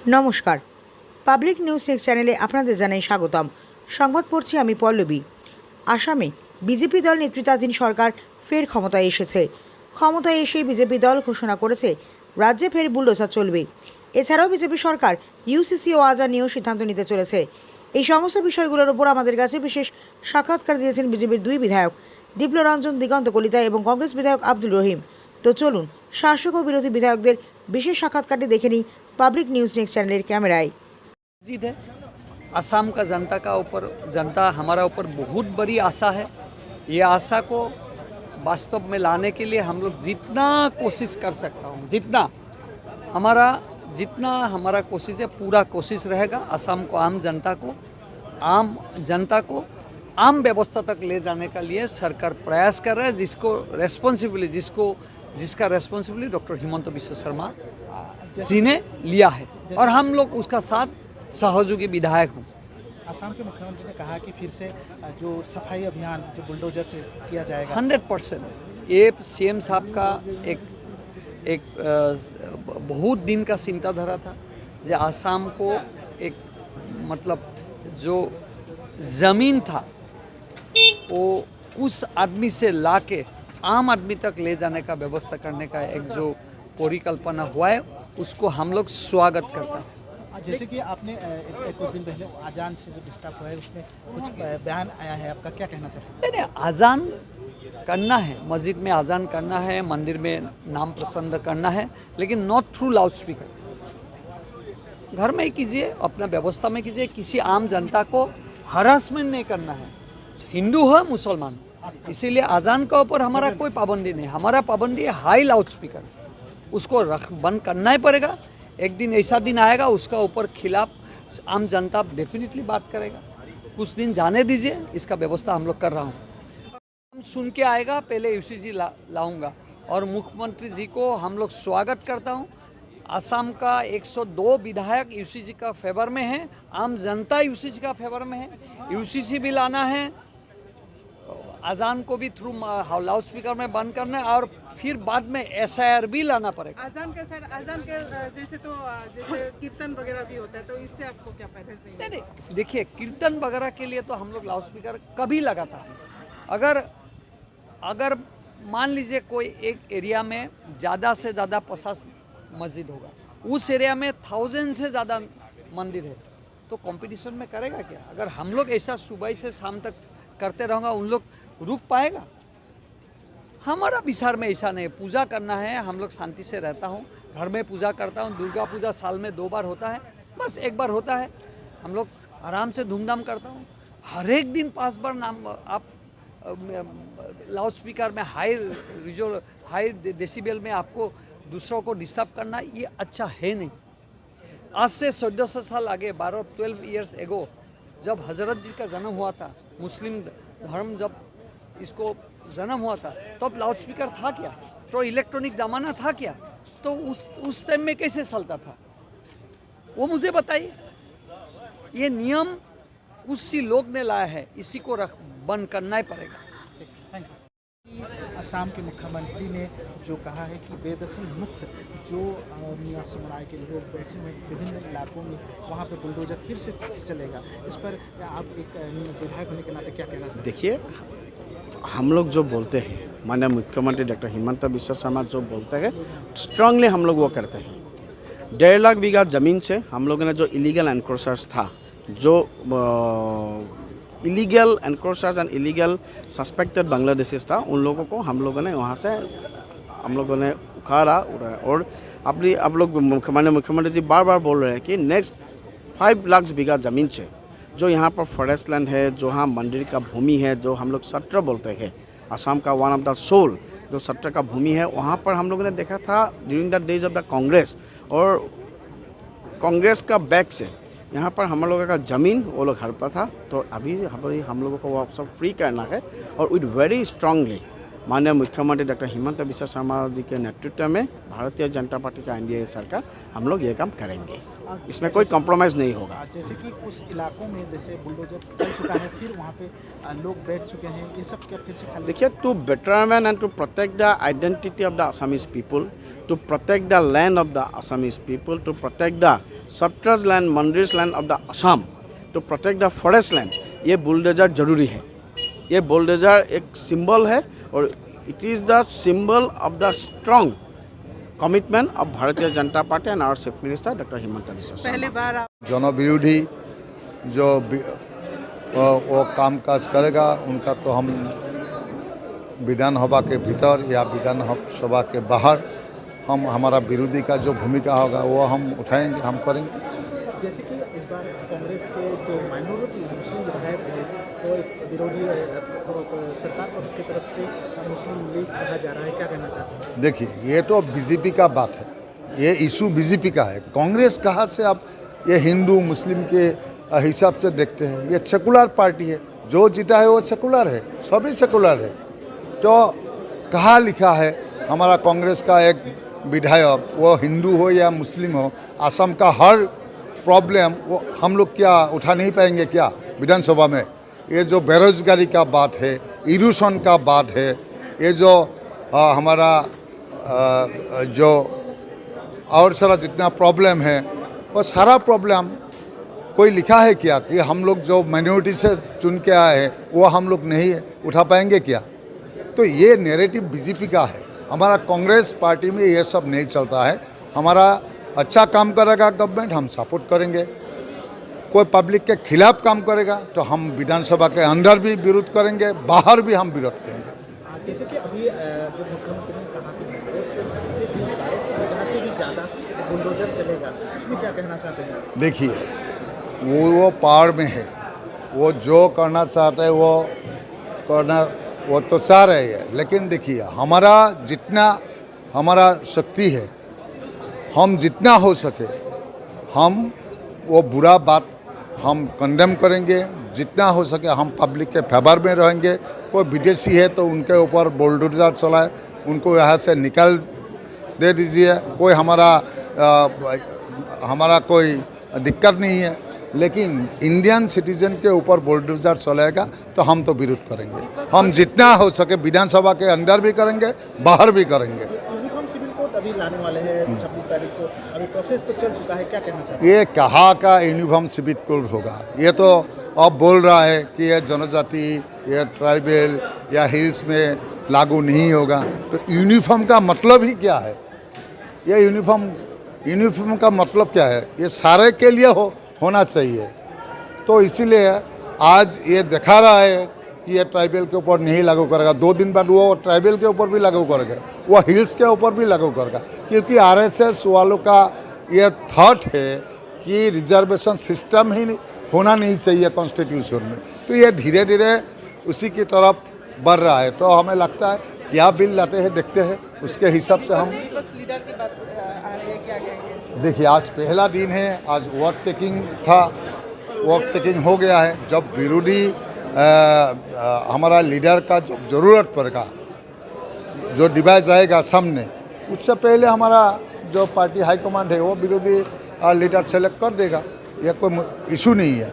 নমস্কার, public news next চ্যানেলে আপনাদের জানাই স্বাগতম। সংবাদ পড়ছি আমি পল্লবী। আসামে বিজেপি দল নেতৃত্বাধীন সরকার ফের ক্ষমতায় এসেছে। ক্ষমতায় এসেই বিজেপি দল ঘোষণা করেছে রাজ্যে ফের বুলডোজার চলবে। এছাড়াও বিজেপি সরকার ইউসিসি ও আজাদ নিয়েও সিদ্ধান্ত নিতে চলেছে। এই সমস্ত বিষয়গুলোর উপর আমাদের কাছে বিশেষ সাক্ষাৎকার দিয়েছেন বিজেপির দুই বিধায়ক দীপ্লরঞ্জন দিগন্ত কলিতা এবং কংগ্রেস বিধায়ক আব্দুল রহিম। তো চলুন শাসক ও বিরোধী বিধায়কদের বিশেষ সাক্ষাৎকারটি দেখে নিই पब्लिक न्यूज़ नेक्स्ट चैनल कैमराए। है असम का जनता हमारा ऊपर बहुत बड़ी आशा है। ये आशा को वास्तव में लाने के लिए हम लोग जितना कोशिश कर सकता हूँ, जितना हमारा कोशिश है, पूरा कोशिश रहेगा असम को आम जनता को आम व्यवस्था तक ले जाने का लिए सरकार प्रयास कर रहा है, जिसका रेस्पॉन्सिबिलिटी डॉक्टर हिमंत बिश्व शर्मा जी ने लिया है और हम लोग उसका साथ सहयोगी विधायक हूँ। असम के मुख्यमंत्री ने कहा कि फिर से जो सफाई अभियान जो बुलडोजर से किया जाएगा 100%। ये सीएम साहब का एक बहुत दिन का चिंताधारा था जो असम को एक मतलब जो ज़मीन था वो उस आदमी से लाके आम आदमी तक ले जाने का व्यवस्था करने का एक जो परिकल्पना हुआ है उसको हम लोग स्वागत करते हैं। जैसे कि आपने कुछ दिन पहले अजान से जो डिस्टर्ब हुआ है उसमें कुछ बयान आया है, आपका क्या कहना चाहते हैं? नहीं, अजान करना है, मस्जिद में अजान करना है, मंदिर में नाम प्रसन्न करना है, लेकिन नॉट थ्रू लाउड स्पीकर। घर में ही कीजिए, अपना व्यवस्था में कीजिए, किसी आम जनता को हरासमेंट नहीं करना है, हिंदू हो मुसलमान। इसीलिए अजान के ऊपर हमारा कोई पाबंदी नहीं, हमारा पाबंदी है हाई लाउड स्पीकर, उसको बंद करना ही पड़ेगा। एक दिन ऐसा दिन आएगा उसका ऊपर खिलाफ आम जनता डेफिनेटली बात करेगा। कुछ दिन जाने दीजिए, इसका व्यवस्था हम लोग कर रहा हूँ। हम सुन के आएगा, पहले यूसीजी लाऊंगा और मुख्यमंत्री जी को हम लोग स्वागत करता हूँ। असम का 102 विधायक यूसीजी का फेवर में है, आम जनता यूसीजी का फेवर में है। यूसीसी भी लाना है, अजान को भी थ्रू लाउड स्पीकर में बंद करना है और फिर बाद में SIR भी लाना पड़ेगा। अजान के जैसे तो जैसे कीर्तन वगैरह भी होता है, तो इससे आपको क्या फायदा नहीं? देखिए, कीर्तन वगैरह के लिए तो हम लोग लाउड स्पीकर कभी लगाता है। अगर मान लीजिए कोई एक एरिया में ज़्यादा से ज़्यादा 50 मस्जिद होगा, उस एरिया में 1000 से ज़्यादा मंदिर है, तो कंपटीशन में करेगा क्या? अगर हम लोग ऐसा सुबह से शाम तक करते रहेंगे, उन लोग रुक पाएगा? हमारा बिहार में ऐसा नहीं, पूजा करना है, हम लोग शांति से रहता हूँ, घर में पूजा करता हूँ। दुर्गा पूजा साल में 2 बार होता है, बस 1 बार होता है, हम लोग आराम से धूमधाम करता हूँ। हर एक दिन 5 बार नाम आप लाउड स्पीकर में हाई डेसिबल में आपको दूसरों को डिस्टर्ब करना, ये अच्छा है नहीं। आज से 1400 साल आगे 12 ईयर्स एगो जब हजरत जी का जन्म हुआ था, मुस्लिम धर्म जब इसको जन्म हुआ था, तो अब लाउड स्पीकर था क्या? तो इलेक्ट्रॉनिक ज़माना था क्या? तो उस टाइम में कैसे चलता था वो मुझे बताइए। ये नियम उसी लोग ने लाया है, इसी को बंद करना ही पड़ेगा। असम के मुख्यमंत्री ने जो कहा है कि बेदखल मुक्त जो मियां समुदाय के लोग बैठे हुए विभिन्न इलाकों में वहाँ पे बुलडोजर फिर से चलेगा, इस पर आप एक विधायक होने के नाते क्या कहना चाहते हैं? देखिए, हम लोग जो बोलते हैं, माननीय मुख्यमंत्री डॉक्टर हिमंत बिश्व शर्मा जो बोलते हैं, स्ट्रांगली हम लोग वो करते हैं। 1.5 लाख बीघा ज़मीन से हम लोगों ने जो इलीगल एनक्रोचर्स था, जो illegal encroachers and illegal suspected Bangladeshis था, उन लोगों को हम लोगों ने वहाँ से हम लोगों ने उखाड़ा और आप लोग मुख्यमंत्री जी बार बार बोल रहे हैं कि नेक्स्ट 5 लाख बीघा ज़मीन से जो यहाँ पर फॉरेस्ट लैंड है, जो यहाँ मंदिर का भूमि है, जो हम लोग सत्र बोलते हैं, असम का वन ऑफ द सोल जो सत्र का भूमि है, वहाँ पर हम लोगों ने देखा था during the days of the Congress, और कांग्रेस का बैक से यहाँ पर हम लोगों का ज़मीन वो लोग हड़पा था। तो अभी हम लोगों को वो सब फ्री करना है और विद वेरी स्ट्रांगली माननीय मुख्यमंत्री डॉक्टर हिमंत बिस्वा शर्मा जी के नेतृत्व में भारतीय जनता पार्टी का एनडीए सरकार हम लोग ये काम करेंगे। इसमें कोई कॉम्प्रोमाइज़ नहीं होगा। जैसे कि कुछ इलाकों में जैसे बुलडोजर चल चुका है, फिर वहाँ पे लोग बैठ चुके हैं, ये सब क्या फिर से खाली? देखिए, to betterment and to protect the identity of the Assamese people, to protect the land of the Assamese people, to protect the sattras land, mandirs land of the Assam, to protect the forest land, ये बुलडोजर जरूरी है। ये बुलडोजर एक symbol है और it is the symbol of the strong commitment of Bharatiya Janata Party and our chief minister doctor Himanta Biswa Sarma. पहली बार आप जनविरोधी जो वो काम काज करेगा उनका तो हम विधान सभा के भीतर या विधान सभा के बाहर हम हमारा विरोधी का जो भूमिका होगा वो हम उठाएंगे, हम करेंगे। जैसे कि इस बार कांग्रेस के जो माइनॉरिटी मुस्लिम विधायक हैं वो एक विरोधी सरकार पक्ष की तरफ से मुस्लिम लीग कहा जा रहा है, क्या कहना चाहते हैं? देखिए, ये तो बीजेपी का बात है, ये इशू बीजेपी का है। कांग्रेस कहाँ से आप ये हिंदू मुस्लिम के हिसाब से देखते हैं? ये सेकुलर पार्टी है, जो जीता है वो सेकुलर है, सभी सेकुलर है। तो कहाँ लिखा है हमारा कांग्रेस का एक विधायक, वो हिंदू हो या मुस्लिम हो, असम का हर प्रॉब्लम वो हम लोग क्या उठा नहीं पाएंगे क्या विधानसभा में? ये जो बेरोजगारी का बात है, इरोशन का बात है, ये जो हमारा जो और सारा जितना प्रॉब्लम है वो सारा प्रॉब्लम कोई लिखा है क्या कि हम लोग जो माइनॉरिटी से चुन के आए हैं वो हम लोग नहीं उठा पाएंगे क्या? तो ये नैरेटिव बीजेपी का है। हमारा कांग्रेस पार्टी में ये सब नहीं चलता है। हमारा अच्छा काम करेगा गवर्नमेंट, हम सपोर्ट करेंगे। कोई पब्लिक के खिलाफ काम करेगा तो हम विधानसभा के अंदर भी विरोध करेंगे, बाहर भी हम विरोध करेंगे। जैसे कि अभी जो मुख्यमंत्री ने कहा कि से भी ज़्यादा बुलडोजर चलेगा, उसमें क्या कहना चाहते हैं? देखिए, वो पहाड़ में है, वो जो करना चाहता है वो करना, वो तो चाह रहे हैं। लेकिन देखिए, हमारा जितना हमारा शक्ति है, हम जितना हो सके हम वो बुरा बात हम कंडेम करेंगे। जितना हो सके हम पब्लिक के फेवर में रहेंगे। कोई विदेशी है तो उनके ऊपर बुलडोजर चलाए, उनको यहाँ से निकाल दे दीजिए, कोई हमारा कोई दिक्कत नहीं है। लेकिन इंडियन सिटीजन के ऊपर बुलडोजर चलेगा तो हम तो विरोध करेंगे। हम जितना हो सके विधानसभा के अंदर भी करेंगे, बाहर भी करेंगे। यूनिफॉर्म सिविल कोड अभी लाने वाले हैं 26 तारीख को, अभी प्रोसेस तो चल चुका है, क्या कहना चाहते हैं? ये कहाँ का यूनिफॉर्म सिविल कोड होगा? ये तो अब बोल रहा है कि ये जनजाति या ट्राइबल या हिल्स में लागू नहीं होगा। तो यूनिफॉर्म का मतलब ही क्या है? ये यूनिफॉर्म का मतलब क्या है? ये सारे के लिए होना चाहिए। तो इसीलिए आज ये दिखा रहा है कि ये ट्राइबल के ऊपर नहीं लागू करेगा। 2 दिन बाद वो ट्राइबल के ऊपर भी लागू करेगा, वो हिल्स के ऊपर भी लागू करेगा। क्योंकि आरएसएस वालों का ये थॉट है कि रिजर्वेशन सिस्टम ही होना नहीं चाहिए कॉन्स्टिट्यूशन में। तो ये धीरे धीरे उसी की तरफ बढ़ रहा है। तो हमें लगता है क्या बिल लाते हैं, देखते हैं, उसके हिसाब से हम। लीडर की बात आ रही है, क्या कहेंगे? देखिए, आज पहला दिन है, आज वर्क टेकिंग था, वर्क टेकिंग हो गया है। जब विरोधी हमारा लीडर का जब ज़रूरत पड़ेगा, जो डिवाइस आएगा सामने, उससे पहले हमारा जो पार्टी हाईकमांड है वो विरोधी लीडर सेलेक्ट कर देगा। यह कोई इशू नहीं है।